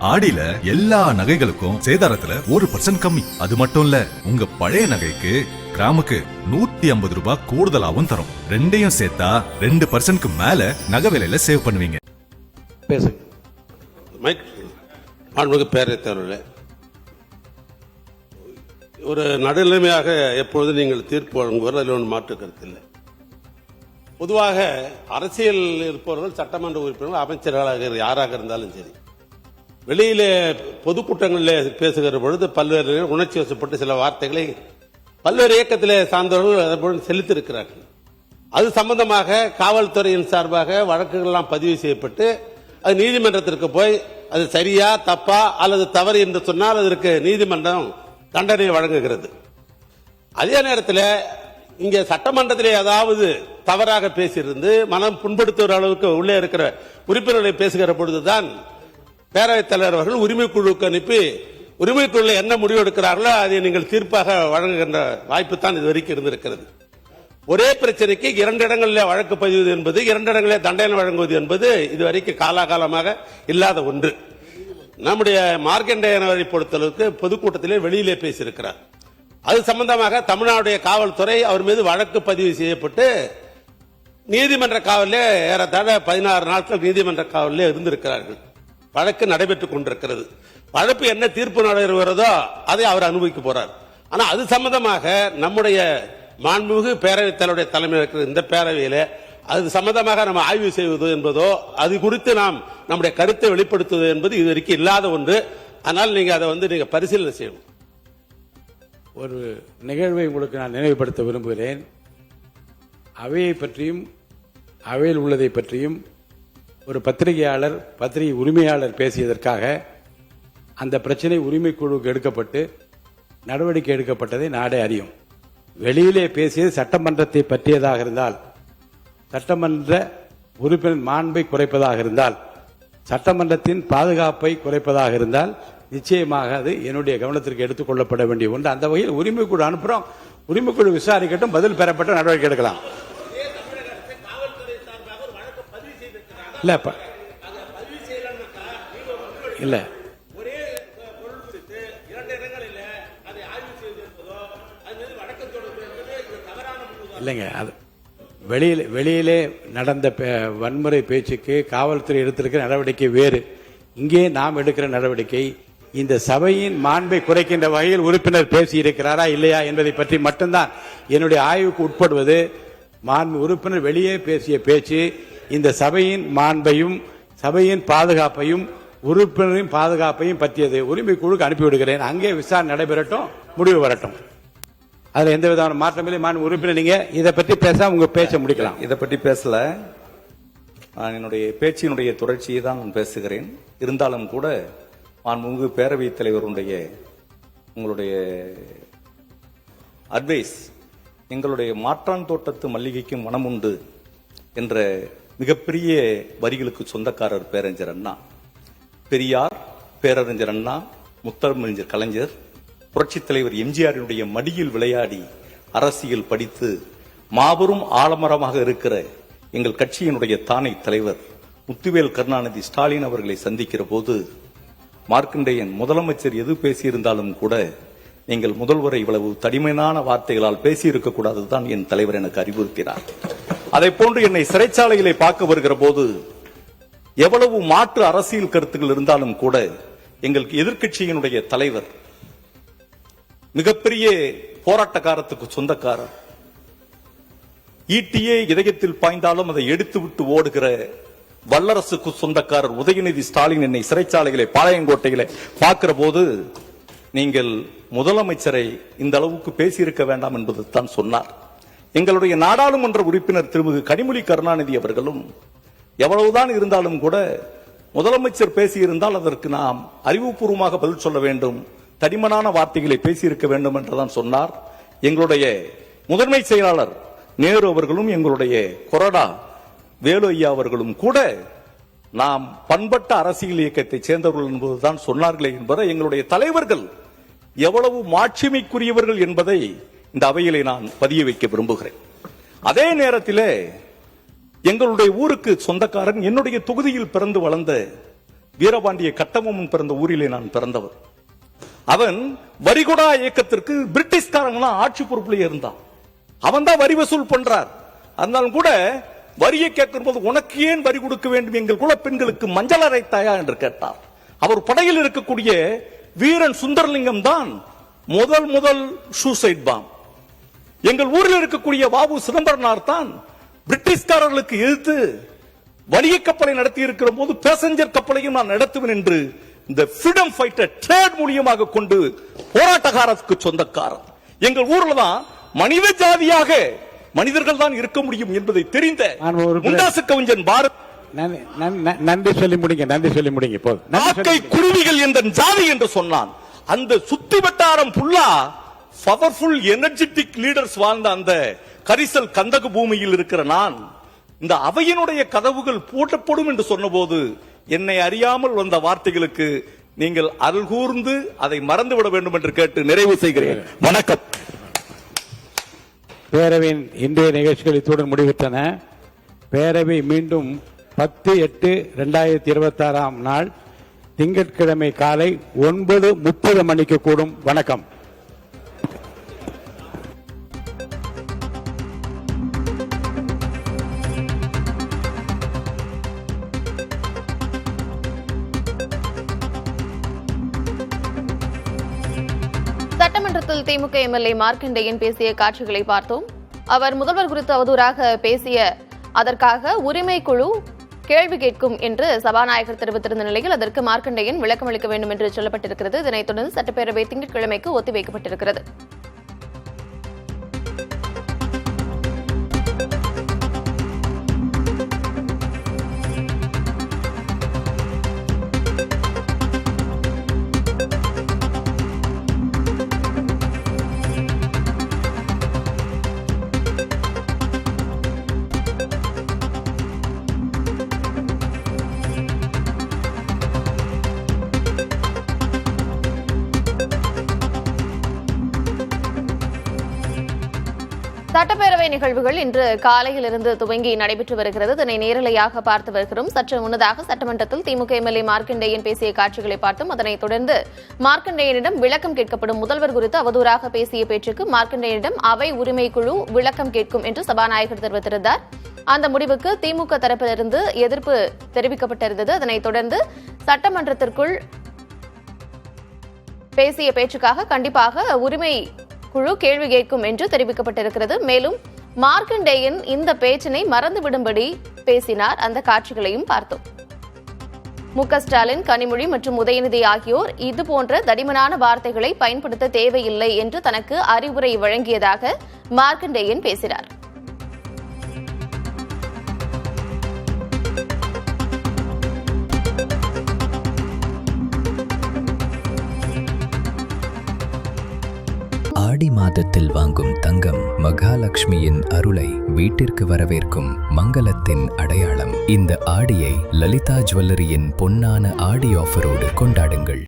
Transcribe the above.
ஆடியில எல்லா நகைகளுக்கும் சேதாரத்துல 1% கம்மி. அது மட்டும் இல்ல, உங்க பழைய நகைக்கு கிராமுக்கு 150 ரூபாய் கூடுதலாவும் தரும். ரெண்டையும் சேர்த்தா 2% மேல நகை விலையில சேவ் பண்ணுவீங்க. பேரவைத்தலைவர்களே, ஒரு நடுநிலைமையாக எப்பொழுது நீங்கள் தீர்ப்பு வழங்குவது அதில் ஒன்று மாற்று கருத்து இல்லை. பொதுவாக அரசியல் இருப்பவர்கள் சட்டமன்ற உறுப்பினர்கள் அமைச்சர்களாக யாராக இருந்தாலும் சரி, வெளியிலே பொதுக்கூட்டங்களில் பேசுகிற பொழுது பல்வேறு உணர்ச்சி வசப்பட்டு சில வார்த்தைகளை பல்வேறு இயக்கத்திலே சார்ந்தவர்கள் செலுத்தியிருக்கிறார்கள். அது சம்பந்தமாக காவல்துறையின் சார்பாக வழக்குகள்லாம் பதிவு செய்யப்பட்டு அது நீதிமன்றத்திற்கு போய் அது சரியா தப்பா அல்லது தவறு என்று சொன்னால் அதற்கு நீதிமன்றம் தண்டனை வழங்குகிறது. அதே நேரத்தில் இங்கே சட்டமன்றத்திலே ஏதாவது தவறாக பேசியிருந்து மனம் புண்படுத்துகிற அளவுக்கு உள்ளே இருக்கிற உறுப்பினர்களை பேசுகிற பொழுதுதான் பேரவைத் தலைவர் அவர்கள் உரிமைக்குழுவுக்கு அனுப்பி உரிமைக்குழு என்ன முடிவு எடுக்கிறார்களோ அதை நீங்கள் தீர்ப்பாக வழங்குகின்ற வாய்ப்பு தான் இதுவரைக்கும் இருந்திருக்கிறது. ஒரே பிரச்சனைக்கு 2 இடங்களில் வழக்கு பதிவு என்பது, 2 இடங்களில் தண்டனை வழங்குவது என்பது இதுவரைக்கும் காலாகாலமாக இல்லாத ஒன்று. நம்முடைய மார்க்கண்டேயனை பொறுத்தளவுக்கு பொதுக்கூட்டத்திலே வெளியிலே பேசியிருக்கிறார். அது சம்பந்தமாக தமிழ்நாடுடைய காவல்துறை அவர் மீது வழக்கு பதிவு செய்யப்பட்டு நீதிமன்ற காவலிலே ஏறத்தாழ 16 நாட்கள் நீதிமன்ற காவலிலே இருந்திருக்கிறார்கள். வழக்கு நடைபெற்றுக் கொண்டிருக்கிறது. வழக்கு என்ன தீர்ப்பு நடைபெறுகிறதோ அதை அவர் அனுபவிக்க போறார். ஆனா அது சம்பந்தமாக நம்முடைய மாண்புமிகு பேரவைத் தலைவருடைய தலைமையில் இருக்கிற இந்த பேரவையில அது சம்பந்தமாக நம்ம ஆய்வு செய்வது என்பதோ அது குறித்து நாம் நம்முடைய கருத்தை வெளிப்படுத்துவது என்பது இதுவரைக்கும் இல்லாத ஒன்று. அதனால் நீங்க அதை நீங்க பரிசீலனை செய்யணும். ஒரு நிகழ்வை உங்களுக்கு நான் நினைவுபடுத்த விரும்புகிறேன். அவையை பற்றியும் அவையில் உள்ளதை பற்றியும் ஒரு பத்திரிகையாளர் பத்திரிகை உரிமையாளர் பேசியதற்காக அந்த பிரச்சனை உரிமைக்குழுவுக்கு எடுக்கப்பட்டு நடவடிக்கை எடுக்கப்பட்டதை நாடே அறியும். வெளியிலே பேசியது சட்டமன்றத்தை பற்றியதாக இருந்தால், சட்டமன்ற உறுப்பினர் மாண்பை குறைப்பதாக இருந்தால், சட்டமன்றத்தின் பாதுகாப்பை குறைப்பதாக இருந்தால் நிச்சயமாக அது என்னுடைய கவனத்திற்கு எடுத்துக் கொள்ளப்பட வேண்டிய ஒன்று. அந்த வகையில் உரிமைக்குழு அனுப்புறோம், உரிமைக்குழு விசாரிக்கட்டும், பதில் பெறப்பட்ட நடவடிக்கை எடுக்கலாம். இல்ல இல்ல இல்லைங்க, அது வெளியிலே நடந்த வன்முறை பேச்சுக்கு காவல்துறை எடுத்திருக்கிற நடவடிக்கை வேறு. இங்கே நாம் எடுக்கிற நடவடிக்கை இந்த சபையின் மாண்பை குறைக்கின்ற வகையில் உறுப்பினர் பேசியிருக்கிறாரா இல்லையா என்பதை பற்றி மட்டும்தான் என்னுடைய ஆய்வுக்கு உட்படுவது. உறுப்பினர் வெளியே பேசிய பேச்சு இந்த சபையின் மாண்பையும் சபையின் பாதுகாப்பையும் உறுப்பினரின் பாதுகாப்பையும் பற்றியது. உரிமை குழுக்கு அனுப்பிவிடுகிறேன், அங்கே விசாரணை நடைபெறட்டும், முடிவு வரட்டும். அதுல எந்த விதமான மாற்றமில்லை. உறுப்பினர் நீங்க இதை பற்றி பேச உங்க பேச்ச முடிக்கலாம். இதை பற்றி பேசல, நான் என்னுடைய பேச்சினுடைய தொடர்ச்சியை தான் நான் பேசுகிறேன். இருந்தாலும் கூட மாண்புமிகு பேரவைத் தலைவருடைய உங்களுடைய அட்வைஸ், எங்களுடைய மாற்றான் தோட்டத்து மல்லிகைக்கு மனம் உண்டு என்ற மிகப்பெரிய வரிகளுக்கு சொந்தக்காரர் பேரறிஞர் அண்ணா. பெரியார், பேரறிஞர் அண்ணா, முத்தமிழர் கலைஞர், புரட்சித் தலைவர் எம்ஜிஆரினுடைய மடியில் விளையாடி அரசியல் படித்து மாபெரும் ஆலமரமாக இருக்கிற எங்கள் கட்சியினுடைய தானை தலைவர் முத்துவேல் கருணாநிதி ஸ்டாலின் அவர்களை சந்திக்கிற போது மார்க்கண்டேயன் முதலமைச்சர் எது பேசியிருந்தாலும் கூட நீங்கள் முதல்வரை இவ்வளவு தடிமையான வார்த்தைகளால் பேசியிருக்க கூடாதுதான் என் தலைவர் எனக்கு அறிவுறுத்தினார். அதை போன்று என்னை சிறைச்சாலையிலே பார்க்க வருகிற போது எவ்வளவு மாற்று அரசியல் கருத்துக்கள் இருந்தாலும் கூட எங்களுக்கு எதிர்க்கட்சியினுடைய தலைவர் மிகப்பெரிய போராட்டக்காரத்துக்கு சொந்தக்காரர், ஈட்டியே இதயத்தில் பாய்ந்தாலும் அதை எடுத்துவிட்டு ஓடுகிற வல்லரசுக்கு சொந்தக்காரர் உதயநிதி ஸ்டாலின் என்னை சிறைச்சாலைகளை பாளையங்கோட்டையில பார்க்கிற போது நீங்கள் முதலமைச்சரை இந்த அளவுக்கு பேசியிருக்க வேண்டாம் என்பது தான் சொன்னார். எங்களுடைய நாடாளுமன்ற உறுப்பினர் திருமிகு கனிமொழி கருணாநிதி அவர்களும் எவ்வளவுதான் இருந்தாலும் கூட முதலமைச்சர் பேசியிருந்தால் அதற்கு நாம் அறிவுபூர்வமாக பதில் சொல்ல வேண்டும், தடிமனான வார்த்தைகளை பேசியிருக்க வேண்டும் என்றுதான் சொன்னார். எங்களுடைய முதன்மை செயலாளர் நேரு அவர்களும் எங்களுடைய கொறடா வேலு ஐயா அவர்களும் கூட நாம் பண்பட்ட அரசியல் இயக்கத்தை சேர்ந்தவர்கள் என்பதுதான் சொன்னார்களே என்பதை எங்களுடைய தலைவர்கள் எவ்வளவு மாட்சிமைக்குரியவர்கள் என்பதை இந்த அவையிலே நான் பதிய வைக்க விரும்புகிறேன். அதே நேரத்தில் எங்களுடைய ஊருக்கு சொந்தக்காரன், என்னுடைய தொகுதியில் பிறந்து வளர்ந்த வீரபாண்டிய கட்டபொம்மன் பிறந்த ஊரிலே நான் பிறந்தவர். அவன் வரிகொடா இயக்கத்திற்கு பிரிட்டிஷ்காரங்களாம் ஆட்சி பொறுப்புல இருந்தான். அவன் தான் வரி வசூல் பண்றார். அதனாலும் கூட வரியை கேட்கும் போது உனக்கு ஏன் வரி கொடுக்க வேண்டும், எங்கள் குல பெண்களுக்கு மஞ்சள் அரைத்தாயா என்று கேட்டார். அவர் படையில் இருக்கக்கூடிய வீரன் சுந்தரலிங்கம் தான் முதல் சூசைட் பாம். எங்கள் ஊரில் இருக்கக்கூடிய பாபு சிதம்பரனார் தான் பிரிட்டிஷ்காரர்களுக்கு எதிர்த்து வணிக கப்பலை நடத்தி இருக்கிற போது பேசஞ்சர் கப்பலையும் நான் நடத்துவேன் என்று இந்த ஃப்ரீடம் ஃபைட்டர் ட்ரேட் மூலியமாக கொண்டு போராட்டக்காரருக்கு சொந்தக்காரர். எங்கள் ஊர்ல தான் மனித ஜாதியாக மனிதர்கள் தான் இருக்க முடியும் என்பதை தெரிந்த முண்டாசு கவிஞன் பாரத். நன்றி சொல்லி முடிங்க குருவிகள் என்ற ஜாதி என்று சொன்னான். அந்த சுத்தி வட்டாரம் புல்லா பவர்ஃபுல் எனர்ஜெட்டிக் லீடர்ஸ் வாழ்ந்த அந்த கரிசல் கந்தக பூமியில் இருக்கிற நான் இந்த அவையினுடைய கதவுகள் பூட்டப்படும் என்று சொன்னபோது என்னை அறியாமல் வந்த வார்த்தைகளுக்கு நீங்கள் அருள் கூர்ந்து அதை மறந்துவிட வேண்டும் என்று கேட்டு நிறைவு செய்கிறேன். வணக்கம். பேரவையின் இன்றைய நிகழ்ச்சிகள் இத்துடன் முடிவுற்றன. பேரவை மீண்டும் 10/8/2026 நாள் திங்கட்கிழமை காலை 9:30 மணிக்கு கூடும். வணக்கம். சட்டமன்றத்தில் திமுக எம்எல்ஏ மார்க்கண்டேயன் பேசிய காட்சிகளை பார்த்தோம். அவர் முதல்வர் குறித்து அவதூறாக பேசிய அதற்காக உரிமை குழு கேள்வி கேட்கும் என்று சபாநாயகர் தெரிவித்திருந்த நிலையில் அதற்கு மார்க்கண்டேயன் விளக்கம் அளிக்க வேண்டும் என்று சொல்லப்பட்டிருக்கிறது. இதனைத் தொடர்ந்து சட்டப்பேரவை திங்கட்கிழமைக்கு ஒத்திவைக்கப்பட்டிருக்கிறது. சட்டப்பேரவை நிகழ்வுகள் இன்று காலையிலிருந்து துவங்கி நடைபெற்று வருகிறது. இதனை நேரலையாக பார்த்து வருகிறோம். சற்று முன்னதாக சட்டமன்றத்தில் திமுக எம்எல்ஏ மார்க்கண்டேயன் பேசிய காட்சிகளை பார்த்தோம். அதனைத் தொடர்ந்து மார்க்கண்டேயனிடம் விளக்கம் கேட்கப்படும். முதல்வர் குறித்து அவதூறாக பேசிய பேச்சுக்கு மார்க்கண்டேயனிடம் அவை உரிமை குழு விளக்கம் கேட்கும் என்று சபாநாயகர் தெரிவித்திருந்தார். அந்த முடிவுக்கு திமுக தரப்பிலிருந்து எதிர்ப்பு தெரிவிக்கப்பட்டிருந்தது. அதனைத் தொடர்ந்து சட்டமன்றத்திற்குள் பேசிய பேச்சுக்காக கண்டிப்பாக உரிமை குழு கேள்வி கேட்கும் என்று தெரிவிக்கப்பட்டிருக்கிறது. மேலும் மார்க்கண்டேயன் இந்த பேச்சினை மறந்துவிடும்படி பேசினார். அந்த காட்சிகளையும் பார்த்தோம். மு.க. ஸ்டாலின், கனிமொழி மற்றும் உதயநிதி ஆகியோர் இதுபோன்ற தடிமனான வார்த்தைகளை பயன்படுத்த தேவையில்லை என்று தனக்கு அறிவுரை வழங்கியதாக மார்க்கண்டேயன் பேசினார். ஆடி மாதத்தில் வாங்கும் தங்கம் மகாலட்சுமியின் அருளை வீட்டிற்கு வரவேற்கும் மங்களத்தின் அடையாளம். இந்த ஆடியை லலிதா ஜுவல்லரியின் பொன்னான ஆடி ஆஃபரோடு கொண்டாடுங்கள்.